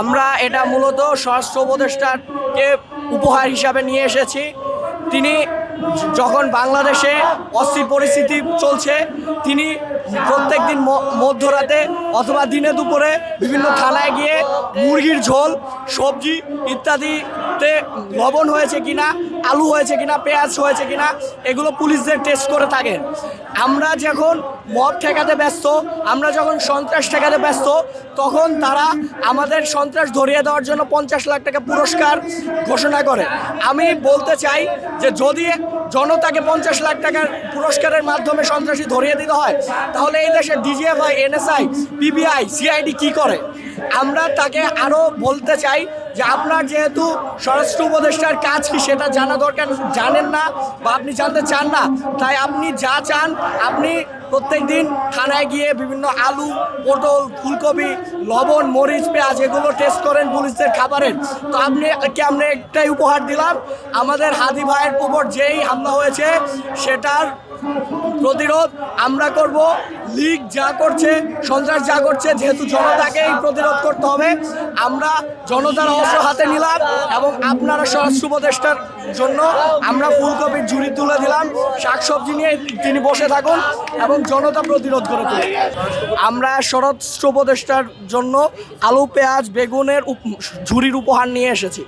আমরা এটা মূলত স্বরাষ্ট্র উপদেষ্টাকে উপহার হিসাবে নিয়ে এসেছি। তিনি যখন বাংলাদেশে অস্থির পরিস্থিতি চলছে, তিনি প্রত্যেকদিন মধ্যরাতে অথবা দিনে দুপুরে বিভিন্ন থানায় গিয়ে মুরগির ঝোল, সবজি ইত্যাদিতে লবণ হয়েছে কিনা, আলু হয়েছে কিনা, পেঁয়াজ হয়েছে কিনা, এগুলো পুলিশদের টেস্ট করে থাকেন। আমরা যখন মব ঠেকাতে ব্যস্ত, আমরা যখন সন্ত্রাস ঠেকাতে ব্যস্ত, তখন তারা আমাদের সন্ত্রাস ধরিয়ে দেওয়ার জন্য 50 লাখ টাকা পুরস্কার ঘোষণা করে। আমি বলতে চাই যে যদি জনতাকে 50 লাখ টাকার পুরস্কারের মাধ্যমে সন্ত্রাসী ধরিয়ে দিতে হয়, তাহলে এই দেশে ডিজিএফআই, এনএসআই, পিবিআই, সিআইডি কি করে? আমরা তাকে আরও বলতে চাই যে আপনার যেহেতু স্বরাষ্ট্র উপদেষ্টার কাজ কি সেটা জানা দরকার, জানেন না বা আপনি জানতে চান না, তাই আপনি যা চান, আপনি প্রত্যেক দিন থানায় গিয়ে বিভিন্ন আলু, পটল, ফুলকপি, লবণ, মরিচ, পেঁয়াজ এগুলো টেস্ট করেন পুলিশদের খাবারের। তো আমরা একটাই উপহার দিলাম, আমাদের হাদি ভাইয়ের উপর যেই হামলা হয়েছে সেটার প্রতিরোধ আমরা করব। লীগ যা করছে, সন্ত্রাস যা করছে, যেহেতু জনতাকেই প্রতিরোধ করতে হবে, আমরা জনতার অস্ত্র হাতে নিলাম এবং আপনারা স্বরাষ্ট্র উপদেষ্টার জন্য আমরা ফুলকপির ঝুড়ি তুলে দিলাম। শাকসবজি নিয়ে তিনি বসে থাকুন এবং জনতা প্রতিরোধ করে তুলে। আমরা স্বরাষ্ট্র উপদেষ্টার জন্য আলু, পেঁয়াজ, বেগুনের ঝুড়ির উপহার নিয়ে এসেছি।